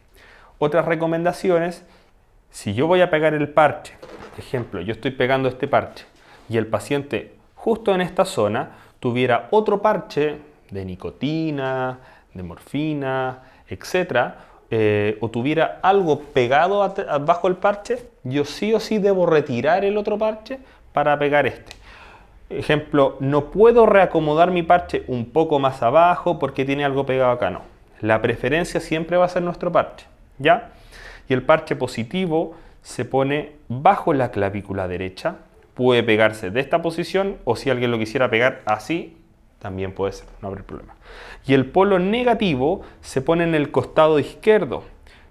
Otras recomendaciones: si yo voy a pegar el parche, por ejemplo, yo estoy pegando este parche y el paciente justo en esta zona tuviera otro parche de nicotina, de morfina, etc., o tuviera algo pegado bajo el parche, yo sí o sí debo retirar el otro parche para pegar este. Ejemplo, no puedo reacomodar mi parche un poco más abajo porque tiene algo pegado acá, no. La preferencia siempre va a ser nuestro parche, ¿ya? Y el parche positivo se pone bajo la clavícula derecha. Puede pegarse de esta posición, o si alguien lo quisiera pegar así, también puede ser, no habrá problema. Y el polo negativo se pone en el costado izquierdo.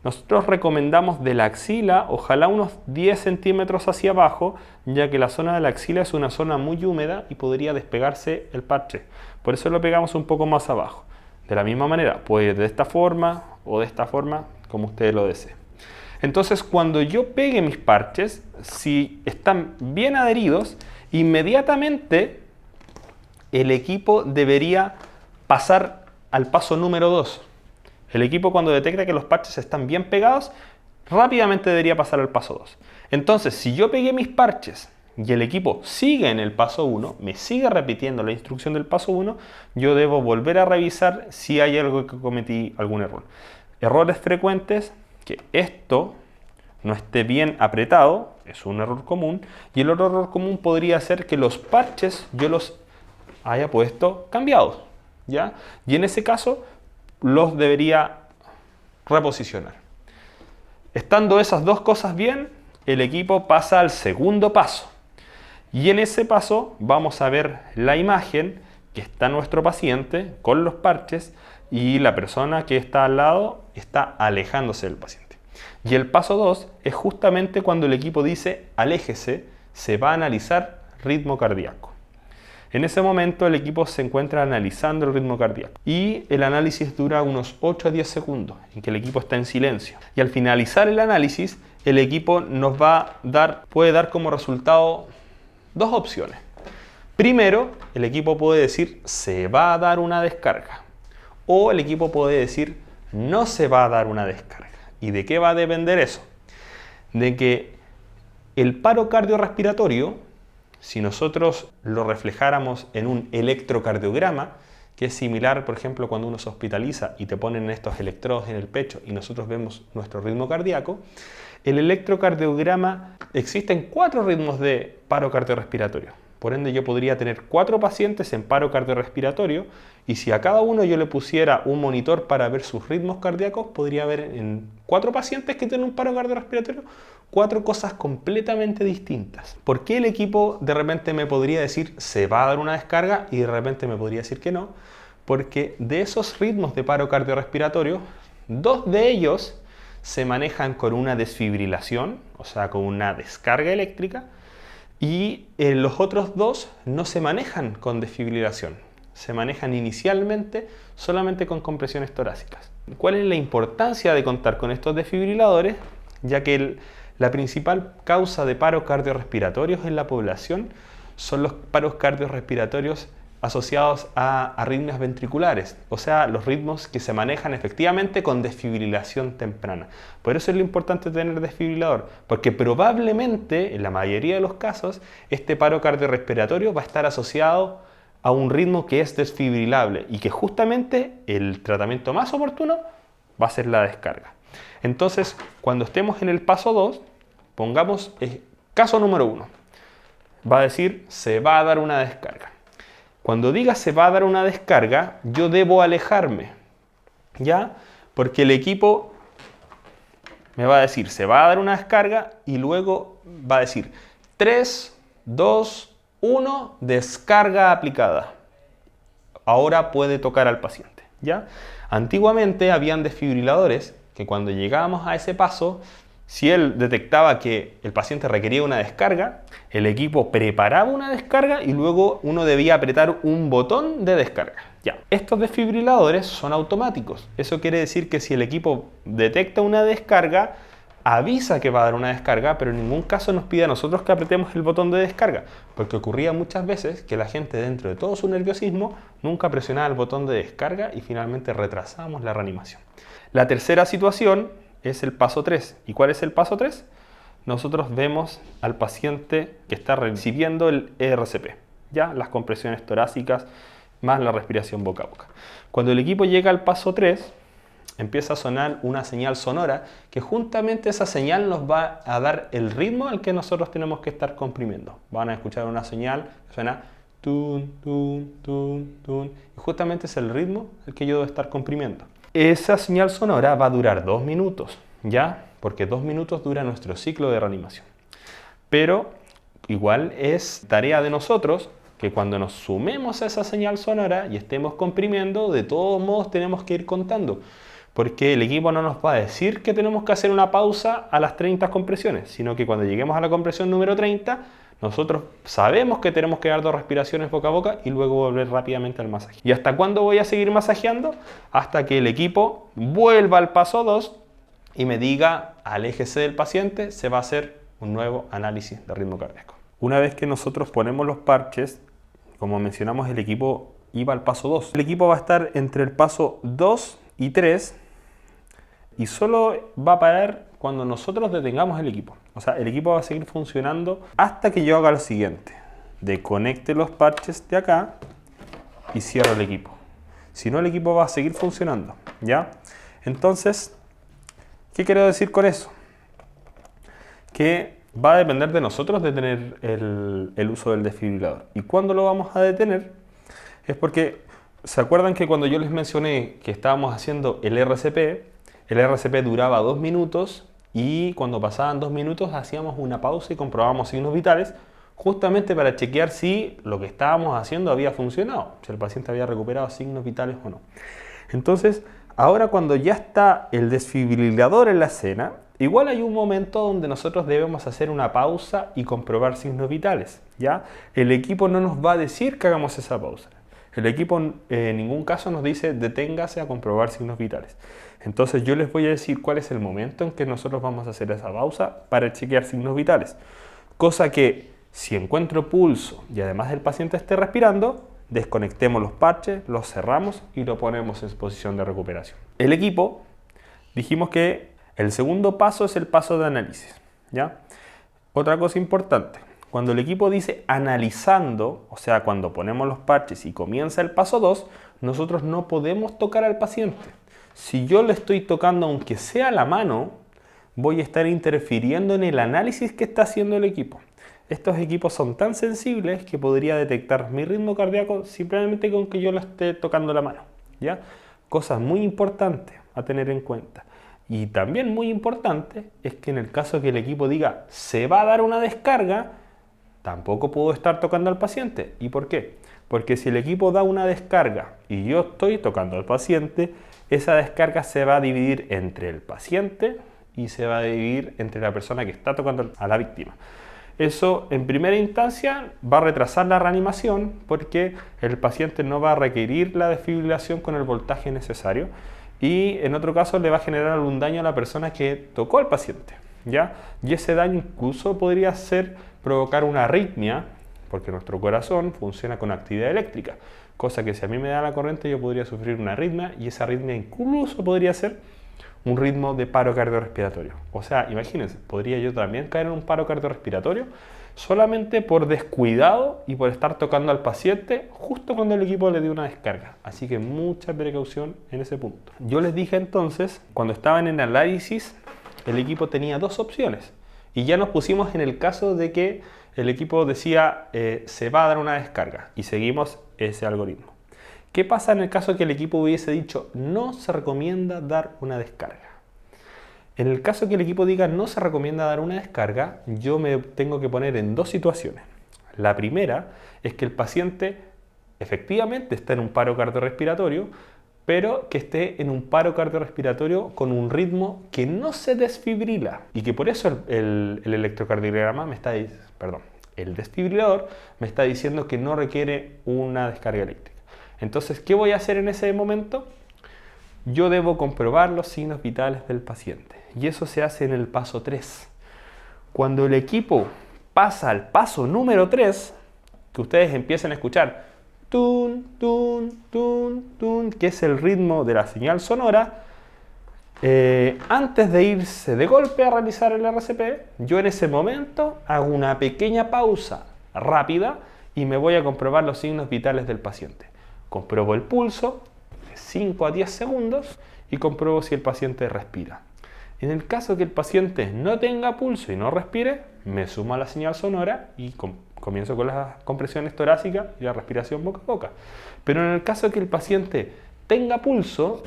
Nosotros recomendamos de la axila, ojalá unos 10 centímetros hacia abajo, ya que la zona de la axila es una zona muy húmeda y podría despegarse el parche. Por eso lo pegamos un poco más abajo. De la misma manera, puede ir de esta forma o de esta forma, como ustedes lo deseen. Entonces, cuando yo pegue mis parches, si están bien adheridos, inmediatamente el equipo debería pasar al paso número 2. El equipo, cuando detecta que los parches están bien pegados, rápidamente debería pasar al paso 2. Entonces, si yo pegué mis parches y el equipo sigue en el paso 1, me sigue repitiendo la instrucción del paso 1, yo debo volver a revisar si hay algo que cometí algún error. Errores frecuentes: que esto no esté bien apretado, es un error común, y el otro error común podría ser que los parches yo los haya puesto cambiados, ¿ya? Y en ese caso los debería reposicionar. Estando esas dos cosas bien, el equipo pasa al segundo paso. Y en ese paso vamos a ver la imagen que está nuestro paciente con los parches y la persona que está al lado está alejándose del paciente. Y el paso 2 es justamente cuando el equipo dice aléjese, se va a analizar ritmo cardíaco. En ese momento el equipo se encuentra analizando el ritmo cardíaco y el análisis dura unos 8 a 10 segundos en que el equipo está en silencio. Y al finalizar el análisis, el equipo nos puede dar como resultado dos opciones. Primero, el equipo puede decir se va a dar una descarga, o el equipo puede decir no se va a dar una descarga. ¿Y de qué va a depender eso? De que el paro cardiorrespiratorio, si nosotros lo reflejáramos en un electrocardiograma, que es similar, por ejemplo, cuando uno se hospitaliza y te ponen estos electrodos en el pecho y nosotros vemos nuestro ritmo cardíaco. El electrocardiograma, existen 4 ritmos de paro cardiorrespiratorio. Por ende, yo podría tener 4 pacientes en paro cardiorrespiratorio y si a cada uno yo le pusiera un monitor para ver sus ritmos cardíacos, podría ver en 4 pacientes que tienen un paro cardiorrespiratorio 4 cosas completamente distintas. ¿Por qué el equipo de repente me podría decir se va a dar una descarga y de repente me podría decir que no? Porque de esos ritmos de paro cardiorrespiratorio, 2 de ellos se manejan con una desfibrilación, o sea, con una descarga eléctrica, y los otros 2 no se manejan con desfibrilación, se manejan inicialmente solamente con compresiones torácicas. ¿Cuál es la importancia de contar con estos desfibriladores? Ya que la principal causa de paros cardiorrespiratorios en la población son los paros cardiorrespiratorios asociados a arritmias ventriculares, o sea, los ritmos que se manejan efectivamente con desfibrilación temprana. Por eso es lo importante tener desfibrilador, porque probablemente, en la mayoría de los casos, este paro cardiorrespiratorio va a estar asociado a un ritmo que es desfibrilable y que justamente el tratamiento más oportuno va a ser la descarga. Entonces, cuando estemos en el paso 2, pongamos caso número 1. Va a decir, se va a dar una descarga. Cuando diga se va a dar una descarga, yo debo alejarme, ¿ya? Porque el equipo me va a decir, se va a dar una descarga y luego va a decir 3, 2, 1, descarga aplicada. Ahora puede tocar al paciente, ¿ya? Antiguamente habían desfibriladores que cuando llegábamos a ese paso, si él detectaba que el paciente requería una descarga, el equipo preparaba una descarga y luego uno debía apretar un botón de descarga. Ya. Estos desfibriladores son automáticos. Eso quiere decir que si el equipo detecta una descarga, avisa que va a dar una descarga, pero en ningún caso nos pide a nosotros que apretemos el botón de descarga, porque ocurría muchas veces que la gente, dentro de todo su nerviosismo, nunca presionaba el botón de descarga y finalmente retrasábamos la reanimación. La tercera situación es el paso 3. ¿Y cuál es el paso 3? Nosotros vemos al paciente que está recibiendo el ERCP, ya las compresiones torácicas más la respiración boca a boca. Cuando el equipo llega al paso 3, empieza a sonar una señal sonora que juntamente esa señal nos va a dar el ritmo al que nosotros tenemos que estar comprimiendo. Van a escuchar una señal que suena tun, tun, tun, tun, y justamente es el ritmo al que yo debo estar comprimiendo. Esa señal sonora va a durar 2 minutos, ¿ya? Porque 2 minutos dura nuestro ciclo de reanimación. Pero igual es tarea de nosotros que cuando nos sumemos a esa señal sonora y estemos comprimiendo, de todos modos tenemos que ir contando. Porque el equipo no nos va a decir que tenemos que hacer una pausa a las 30 compresiones, sino que cuando lleguemos a la compresión número 30, nosotros sabemos que tenemos que dar 2 respiraciones boca a boca y luego volver rápidamente al masaje. ¿Y hasta cuándo voy a seguir masajeando? Hasta que el equipo vuelva al paso 2 y me diga, aléjese del paciente, se va a hacer un nuevo análisis de ritmo cardíaco. Una vez que nosotros ponemos los parches, como mencionamos, el equipo iba al paso 2. El equipo va a estar entre el paso 2 y 3 y solo va a parar cuando nosotros detengamos el equipo. O sea, el equipo va a seguir funcionando hasta que yo haga lo siguiente: desconecte los parches de acá y cierro el equipo. Si no, el equipo va a seguir funcionando, ¿ya? Entonces, ¿qué quiero decir con eso? Que va a depender de nosotros detener el uso del desfibrilador. ¿Y cuándo lo vamos a detener? Es porque, ¿se acuerdan que cuando yo les mencioné que estábamos haciendo el RCP duraba 2 minutos y cuando pasaban 2 minutos hacíamos una pausa y comprobábamos signos vitales justamente para chequear si lo que estábamos haciendo había funcionado, si el paciente había recuperado signos vitales o no. Entonces, ahora cuando ya está el desfibrilador en la escena, igual hay un momento donde nosotros debemos hacer una pausa y comprobar signos vitales, ¿ya? El equipo no nos va a decir que hagamos esa pausa. El equipo en ningún caso nos dice deténgase a comprobar signos vitales. Entonces yo les voy a decir cuál es el momento en que nosotros vamos a hacer esa pausa para chequear signos vitales. Cosa que si encuentro pulso y además el paciente esté respirando, desconectemos los parches, los cerramos y lo ponemos en posición de recuperación. El equipo, dijimos que el segundo paso es el paso de análisis, ¿ya? Otra cosa importante, cuando el equipo dice analizando, o sea, cuando ponemos los parches y comienza el paso 2, nosotros no podemos tocar al paciente. Si yo le estoy tocando, aunque sea la mano, voy a estar interfiriendo en el análisis que está haciendo el equipo. Estos equipos son tan sensibles que podría detectar mi ritmo cardíaco simplemente con que yo le esté tocando la mano, ¿ya? Cosas muy importantes a tener en cuenta. Y también muy importante es que en el caso que el equipo diga se va a dar una descarga, tampoco puedo estar tocando al paciente. ¿Y por qué? Porque si el equipo da una descarga y yo estoy tocando al paciente, esa descarga se va a dividir entre el paciente y se va a dividir entre la persona que está tocando a la víctima. Eso en primera instancia va a retrasar la reanimación porque el paciente no va a requerir la desfibrilación con el voltaje necesario y en otro caso le va a generar algún daño a la persona que tocó al paciente, ¿ya? Y ese daño incluso podría provocar una arritmia porque nuestro corazón funciona con actividad eléctrica, cosa que si a mí me da la corriente yo podría sufrir una arritmia y esa arritmia incluso podría ser un ritmo de paro cardiorrespiratorio. O sea, imagínense, podría yo también caer en un paro cardiorrespiratorio solamente por descuidado y por estar tocando al paciente justo cuando el equipo le dio una descarga. Así que mucha precaución en ese punto. Yo les dije entonces, cuando estaban en análisis, el equipo tenía dos opciones. Y ya nos pusimos en el caso de que el equipo decía se va a dar una descarga y seguimos ese algoritmo. ¿Qué pasa en el caso que el equipo hubiese dicho no se recomienda dar una descarga? En el caso que el equipo diga no se recomienda dar una descarga, yo me tengo que poner en dos situaciones. La primera es que el paciente efectivamente está en un paro cardiorrespiratorio, pero que esté en un paro cardiorrespiratorio con un ritmo que no se desfibrila y que por eso el electrocardiograma me está diciendo, el desfibrilador me está diciendo que no requiere una descarga eléctrica. Entonces, ¿qué voy a hacer en ese momento? Yo debo comprobar los signos vitales del paciente. Y eso se hace en el paso 3. Cuando el equipo pasa al paso número 3, que ustedes empiezan a escuchar tun, tun, tun, tun, que es el ritmo de la señal sonora, antes de irse de golpe a realizar el RCP, yo en ese momento hago una pequeña pausa rápida y me voy a comprobar los signos vitales del paciente. Compruebo el pulso de 5 a 10 segundos y compruebo si el paciente respira. En el caso que el paciente no tenga pulso y no respire, me sumo a la señal sonora y comienzo con las compresiones torácicas y la respiración boca a boca. Pero en el caso que el paciente tenga pulso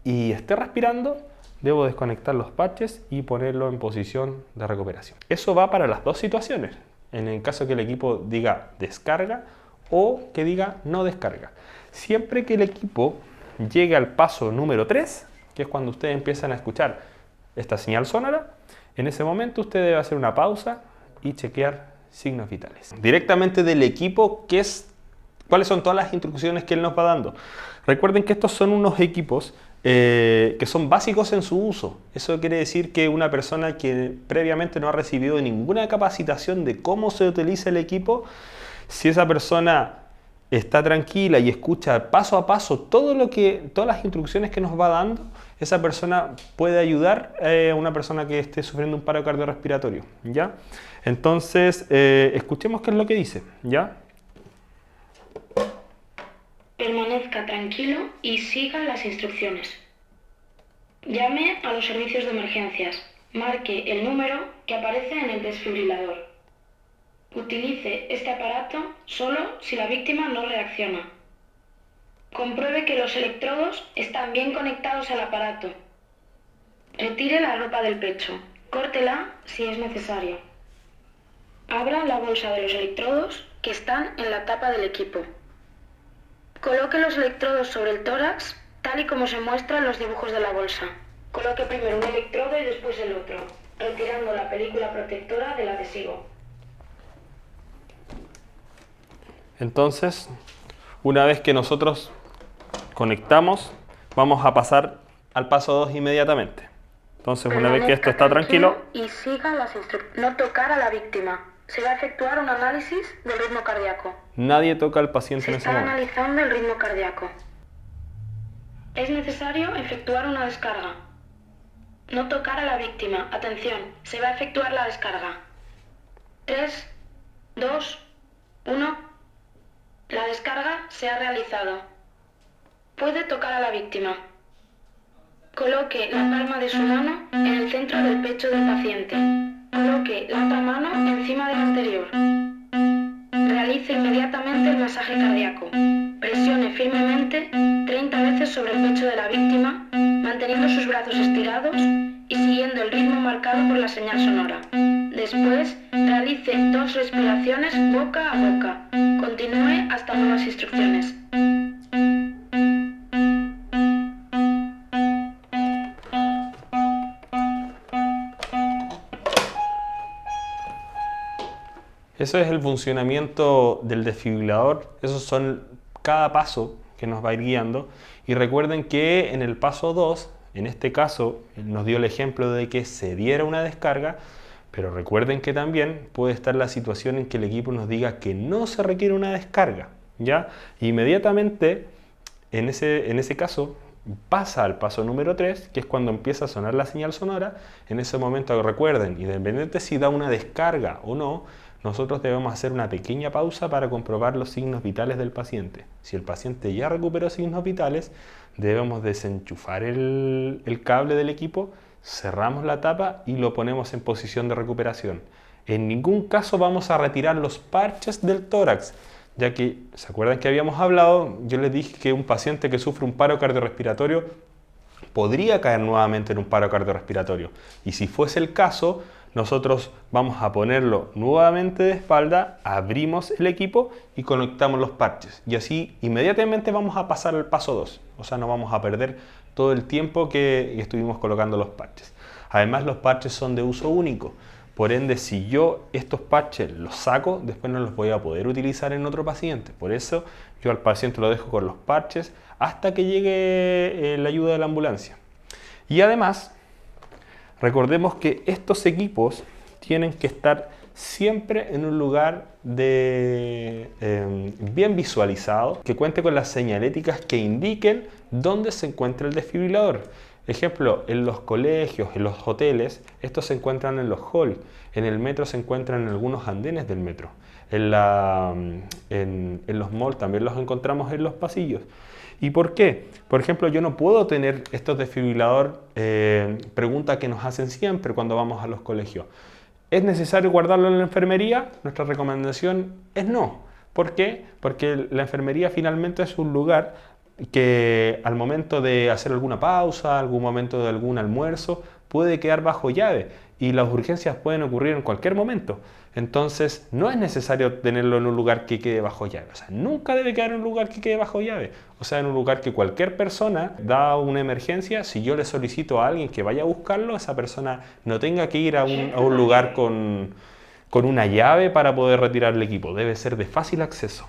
y esté respirando, debo desconectar los parches y ponerlo en posición de recuperación. Eso va para las dos situaciones. En el caso que el equipo diga descarga o que diga no descarga. Siempre que el equipo llegue al paso número 3, que es cuando ustedes empiezan a escuchar esta señal sonora, en ese momento usted debe hacer una pausa y chequear signos vitales. Directamente del equipo, ¿cuáles son todas las instrucciones que él nos va dando? Recuerden que estos son unos equipos que son básicos en su uso. Eso quiere decir que una persona que previamente no ha recibido ninguna capacitación de cómo se utiliza el equipo, si esa persona está tranquila y escucha paso a paso todas las instrucciones que nos va dando, esa persona puede ayudar a una persona que esté sufriendo un paro cardiorrespiratorio, ¿ya? Entonces, escuchemos qué es lo que dice, ¿ya? Permanezca tranquilo y siga las instrucciones. Llame a los servicios de emergencias. Marque el número que aparece en el desfibrilador. Utilice este aparato solo si la víctima no reacciona. Compruebe que los electrodos están bien conectados al aparato. Retire la ropa del pecho. Córtela si es necesario. Abra la bolsa de los electrodos que están en la tapa del equipo. Coloque los electrodos sobre el tórax, tal y como se muestra en los dibujos de la bolsa. Coloque primero un electrodo y después el otro, retirando la película protectora del adhesivo. Entonces, una vez que nosotros conectamos, vamos a pasar al paso 2 inmediatamente. Entonces, una vez que esto está tranquilo, y siga las instrucciones. No tocar a la víctima. Se va a efectuar un análisis del ritmo cardíaco. Nadie toca al paciente en ese momento. Se está analizando el ritmo cardíaco. Es necesario efectuar una descarga. No tocar a la víctima. Atención, se va a efectuar la descarga. 3, 2, 1. La descarga se ha realizado. Puede tocar a la víctima. Coloque la palma de su mano en el centro del pecho del paciente. Coloque la otra mano encima de la anterior. Realice inmediatamente el masaje cardíaco. Presione firmemente 30 veces sobre el pecho de la víctima, manteniendo sus brazos estirados y siguiendo el ritmo marcado por la señal sonora. Después, realice 2 respiraciones boca a boca. Continúe hasta nuevas instrucciones. Eso es el funcionamiento del desfibrilador. Esos son cada paso que nos va a ir guiando. Y recuerden que en el paso 2, en este caso, nos dio el ejemplo de que se diera una descarga, pero recuerden que también puede estar la situación en que el equipo nos diga que no se requiere una descarga, ¿ya? Inmediatamente, en ese caso, pasa al paso número 3, que es cuando empieza a sonar la señal sonora. En ese momento, recuerden, independiente si da una descarga o no, nosotros debemos hacer una pequeña pausa para comprobar los signos vitales del paciente. Si el paciente ya recuperó signos vitales, debemos desenchufar el cable del equipo, cerramos la tapa y lo ponemos en posición de recuperación. En ningún caso vamos a retirar los parches del tórax, ya que, ¿se acuerdan que habíamos hablado? Yo les dije que un paciente que sufre un paro cardiorrespiratorio podría caer nuevamente en un paro cardiorrespiratorio. Y si fuese el caso, nosotros vamos a ponerlo nuevamente de espalda, abrimos el equipo y conectamos los parches. Y así inmediatamente vamos a pasar al paso 2. O sea, no vamos a perder todo el tiempo que estuvimos colocando los parches. Además, los parches son de uso único. Por ende, si yo estos parches los saco, después no los voy a poder utilizar en otro paciente. Por eso, yo al paciente lo dejo con los parches hasta que llegue la ayuda de la ambulancia. Y además, recordemos que estos equipos tienen que estar siempre en un lugar bien visualizado, que cuente con las señaléticas que indiquen dónde se encuentra el desfibrilador. Ejemplo, en los colegios, en los hoteles, estos se encuentran en los halls. En el metro se encuentran en algunos andenes del metro. En los malls también los encontramos en los pasillos. ¿Y por qué? Por ejemplo, yo no puedo tener estos desfibriladores, pregunta que nos hacen siempre cuando vamos a los colegios. ¿Es necesario guardarlo en la enfermería? Nuestra recomendación es no. ¿Por qué? Porque la enfermería finalmente es un lugar que al momento de hacer alguna pausa, algún momento de algún almuerzo, puede quedar bajo llave y las urgencias pueden ocurrir en cualquier momento. Entonces, no es necesario tenerlo en un lugar que quede bajo llave. O sea, nunca debe quedar en un lugar que quede bajo llave. O sea, en un lugar que cualquier persona, da una emergencia, si yo le solicito a alguien que vaya a buscarlo, esa persona no tenga que ir a un lugar con una llave para poder retirar el equipo. Debe ser de fácil acceso.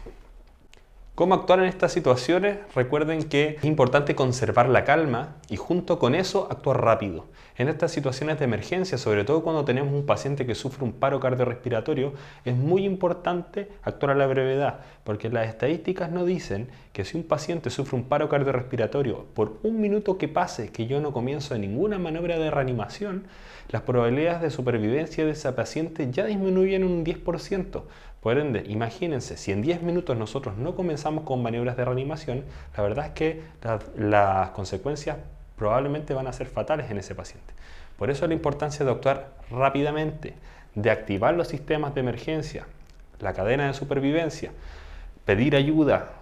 ¿Cómo actuar en estas situaciones? Recuerden que es importante conservar la calma y junto con eso actuar rápido. En estas situaciones de emergencia, sobre todo cuando tenemos un paciente que sufre un paro cardiorrespiratorio, es muy importante actuar a la brevedad, porque las estadísticas nos dicen que si un paciente sufre un paro cardiorrespiratorio, por un minuto que pase que yo no comienzo ninguna maniobra de reanimación, las probabilidades de supervivencia de ese paciente ya disminuyen un 10%. Por ende, imagínense, si en 10 minutos nosotros no comenzamos con maniobras de reanimación, la verdad es que las consecuencias probablemente van a ser fatales en ese paciente. Por eso la importancia de actuar rápidamente, de activar los sistemas de emergencia, la cadena de supervivencia, pedir ayuda,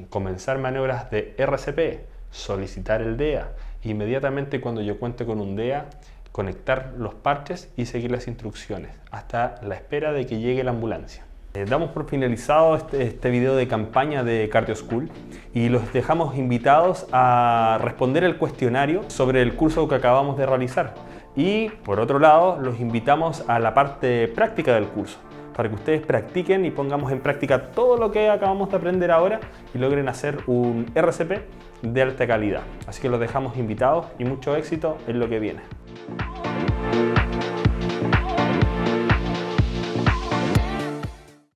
comenzar maniobras de RCP, solicitar el DEA, inmediatamente cuando yo cuente con un DEA, conectar los parches y seguir las instrucciones hasta la espera de que llegue la ambulancia. Damos por finalizado este video de campaña de Cardio School y los dejamos invitados a responder el cuestionario sobre el curso que acabamos de realizar. Y por otro lado, los invitamos a la parte práctica del curso para que ustedes practiquen y pongamos en práctica todo lo que acabamos de aprender ahora y logren hacer un RCP de alta calidad. Así que los dejamos invitados y mucho éxito en lo que viene.